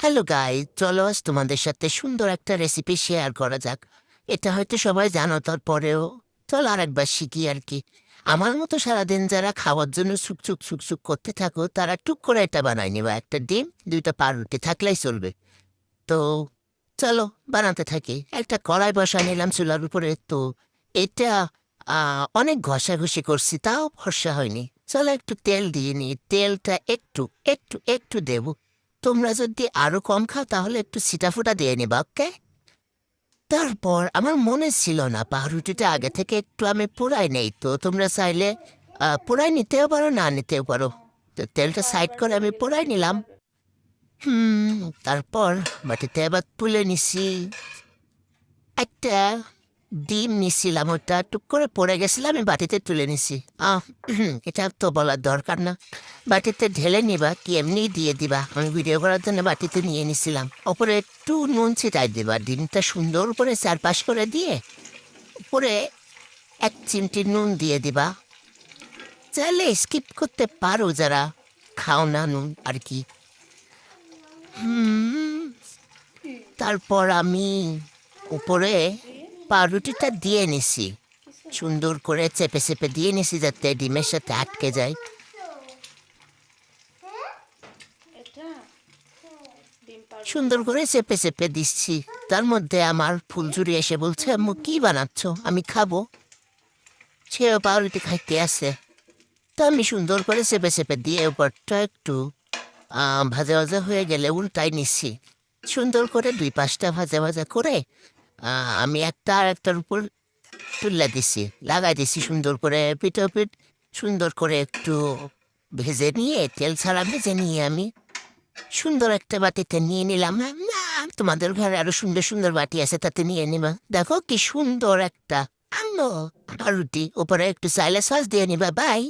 Hello guys, চলো আজ তোমাদের সাথে সুন্দর একটা রেসিপি শেয়ার করা যাক। এটা হয়তো সবাই জানো, তারপরেও চলো আরেকবার শিখি আর কি। আমার মতো সারাদিন যারা খাওয়ার জন্য সুকসুক সুকসুক করতে থাকো, তারা টুক করে এটা বানায় নিবা। একটা ডিম, দুইটা পাউরুটি থাকলেই চলবে। তো চলো বানাতে থাকি। একটা কড়াই বসায় নিলাম চুলার উপরে। তো এটা অনেক ঘষাঘষি করছি, তাও ফর্সা হয়নি। চলো একটু তেল দিয়ে নিই। তেলটা একটু একটু একটু দেবো। তোমরা যদি আরো কম খাও তাহলে একটু ছিটাফোঁটা দিয়ে নিবা, ওকে? তারপর আমার মনে ছিল না পাউরুটিটা আগে থেকে একটু আমি পোড়াই নেই। তো তোমরা চাইলে পোড়াই নিতেও পারো, না নিতেও পারো। তো তেলটা সাইড করে আমি পোড়াই নিলাম। তারপর বাটিতে এবার তুলে নিছি। একটা ডিম নিছিলাম, ওটা টুক করে পড়ে গেছিলাম, আমি বাটিতে তুলে নিছি। এটা তো বলার দরকার না। বাটিতে ঢেলে নিবা কি এমনি দিয়ে দিবা? আমি ভিডিও করার জন্য বাটিতে নিয়ে নিছিলাম। ওপরে একটু নুন ছিটাই দিবা, ডিমটা সুন্দর করে চারপাশ করে দিয়ে উপরে এক চিমটি নুন দিয়ে দিবা। চাইলে স্কিপ করতে পারো যারা খাও না নুন আর কি। হুম, তারপর আমি উপরে পাউরুটিটা দিয়ে নিছি। সুন্দর করে চেপে চেপে দিয়ে নিছি যাতে ডিমের সাথে আটকে যায়। সুন্দর করে চেপে চেপে দিচ্ছি। তার মধ্যে আমার ফুলঝুরি এসে বলছে, আম্মু কি বানাচ্ছ? আমি খাবো। সেও পাউরুটি খাইতে আছে। তো আমি সুন্দর করে চেপে চেপে দিয়ে উপরটা একটু ভাজা ভাজা হয়ে গেলে উল্টাই নিচ্ছি। সুন্দর করে দুই পাশটা ভাজা ভাজা করে আমি একটা আর একটার উপর তুলে দিছি, লাগাই দিছি সুন্দর করে পিঠো পিঠ। সুন্দর করে একটু ভেজে নিয়ে, তেল ছাড়া ভেজে নিয়ে আমি সুন্দর একটা বাটিতে নিয়ে নিলাম। না, তোমাদের ঘরে আরো সুন্দর সুন্দর বাটি আছে, তাতে নিয়ে নিবা। দেখো কি সুন্দর একটা আনো রুটি, উপরে একটু চাইলে সস দিয়ে নিবা। বাই।